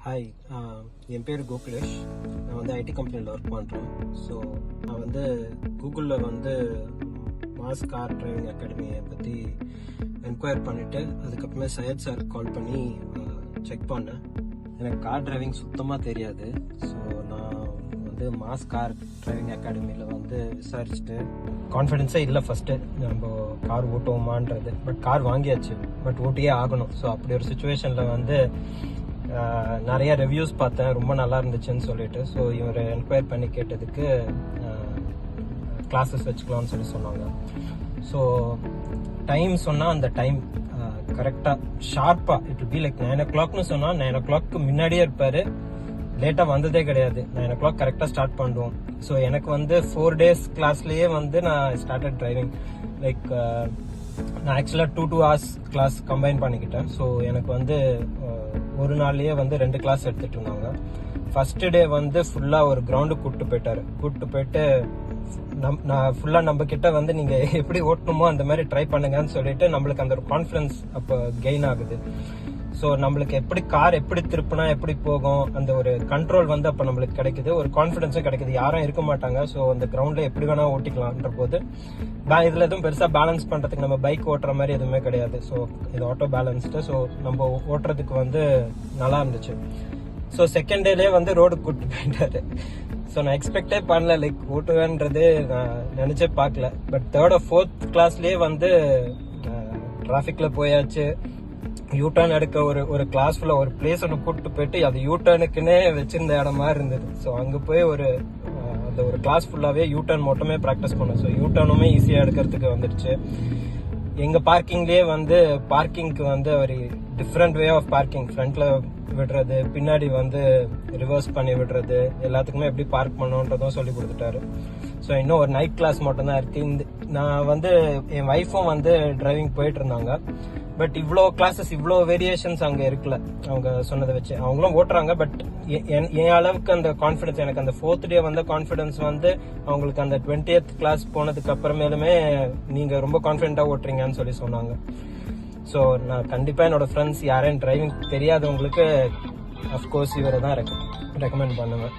Hi, என் பேர் கோகுலேஷ். நான் வந்து ஐடி கம்பெனியில் ஒர்க் பண்ணுறேன். ஸோ நான் வந்து கூகுளில் வந்து மாஸ் கார் டிரைவிங் அகாடமியை பற்றி என்கொயர் பண்ணிவிட்டு அதுக்கப்புறமே சையத் சார் கால் பண்ணி செக் பண்ணேன். எனக்கு கார் டிரைவிங் சுத்தமாக தெரியாது. ஸோ நான் வந்து மாஸ் கார் டிரைவிங் அகாடமியில் வந்து விசாரிச்சுட்டு கான்ஃபிடென்ஸே இல்லை ஃபஸ்ட்டு நம்ம கார் ஓட்டுவோமான்றது. பட் கார் வாங்கியாச்சு, பட் ஓட்டியே ஆகணும். ஸோ அப்படி ஒரு சுச்சுவேஷனில் வந்து நிறைய ரிவ்யூஸ் பார்த்தேன், ரொம்ப நல்லா இருந்துச்சுன்னு சொல்லிட்டு. ஸோ இவர் என்கொயர் பண்ணி கேட்டதுக்கு கிளாஸஸ் வச்சுக்கலாம்னு சொன்னாங்க. ஸோ டைம் சொன்னால் அந்த டைம் கரெக்டாக ஷார்ப்பாக இட் பி லைக் 9 o'clockனு சொன்னால் 9 o'clock முன்னாடியே இருப்பார். லேட்டாக வந்ததே கிடையாது. 9 o'clock கரெக்டாக ஸ்டார்ட் பண்ணுவோம். ஸோ எனக்கு வந்து 4 days கிளாஸ்லேயே வந்து நான் ஸ்டார்டட் டிரைவிங். லைக் நான் ஆக்சுவலாக 2 hours கிளாஸ் கம்பைன் பண்ணிக்கிட்டேன். ஸோ எனக்கு வந்து ஒரு நாள்லயே வந்து 2 கிளாஸ் எடுத்துட்டு இருந்தாங்க. ஃபர்ஸ்ட் டே வந்து ஃபுல்லாக ஒரு கிரவுண்டுக்கு கூப்பிட்டு போயிட்டு நான் ஃபுல்லாக நம்ம கிட்ட வந்து நீங்கள் எப்படி ஓட்டணுமோ அந்த மாதிரி ட்ரை பண்ணுங்கன்னு சொல்லிட்டு நம்மளுக்கு அந்த ஒரு கான்ஃபிடன்ஸ் அப்போ கெயின் ஆகுது. ஸோ நம்மளுக்கு எப்படி கார் எப்படி திருப்பினா எப்படி போகும் அந்த ஒரு கண்ட்ரோல் வந்து அப்போ நம்மளுக்கு கிடைக்குது, ஒரு கான்ஃபிடன்ஸும் கிடைக்குது. யாரும் இருக்க மாட்டாங்க. ஸோ அந்த கிரவுண்டில் எப்படி வேணா ஓட்டிக்கலான்ற போது இதில் எதுவும் பெருசாக பேலன்ஸ் பண்ணுறதுக்கு நம்ம பைக் ஓட்டுற மாதிரி எதுவுமே கிடையாது. ஸோ இது ஆட்டோ பேலன்ஸ்டு. ஸோ நம்ம ஓட்டுறதுக்கு வந்து நல்லா இருந்துச்சு. ஸோ செகண்ட் டேலேயே வந்து ரோடுக்கு கூப்பிட்டு போயிட்டாரு. ஸோ நான் எக்ஸ்பெக்டே பண்ணல, லைக் ஓட்டுவேன்றது நான் நினச்சே பார்க்கல. பட் 3rd or 4th கிளாஸ்லேயே வந்து டிராஃபிக்கில் போயாச்சு. யூட்டர்ன் எடுக்க ஒரு கிளாஸ் ஃபுல்லாக ஒரு பிளேஸ் ஒன்று கூப்பிட்டு போயிட்டு அது யூட்டர்னுக்குன்னே வச்சிருந்த இடம் மாதிரி இருந்தது. ஸோ அங்கே போய் அந்த ஒரு கிளாஸ் ஃபுல்லாகவே யூட்டர்ன் மட்டுமே ப்ராக்டிஸ் பண்ணோம். ஸோ யூட்டர்னுமே ஈஸியாக எடுக்கிறதுக்கு வந்துடுச்சு. எங்கள் பார்க்கிங்லேயே வந்து பார்க்கிங்க்கு வந்து ஒரு டிஃப்ரெண்ட் வே ஆஃப் பார்க்கிங், ஃப்ரண்ட்ல விடுறது, பின்னாடி வந்து ரிவர்ஸ் பண்ணி விடுறது, எல்லாத்துக்குமே எப்படி பார்க் பண்ணணுன்றதும் சொல்லி கொடுத்துட்டாரு. ஸோ இன்னும் ஒரு நைட் கிளாஸ் மட்டும்தான் இருக்கு. நான் வந்து என் ஒய்ஃபும் வந்து டிரைவிங் போயிட்டு இருந்தாங்க. பட் இவ்வளோ கிளாஸஸ் இவ்வளோ வேரியேஷன்ஸ் அங்கே இருக்குல்ல அவங்க சொன்னதை வச்சு. அவங்களும் ஓட்டுறாங்க. பட் என் அளவுக்கு அந்த கான்ஃபிடன்ஸ், எனக்கு அந்த 4th டே வந்த கான்ஃபிடன்ஸ் வந்து அவங்களுக்கு அந்த 20th கிளாஸ் போனதுக்கு அப்புறமேலுமே நீங்க ரொம்ப கான்ஃபிடென்ட்டா ஓட்டுறீங்கன்னு சொன்னாங்க. ஸோ நான் கண்டிப்பாக என்னோட ஃப்ரெண்ட்ஸ் யாரையும் டிரைவிங் தெரியாதவங்களுக்கு அஃப்கோர்ஸ் இவரை தான் ரெக்கமெண்ட் பண்ணுவேன்.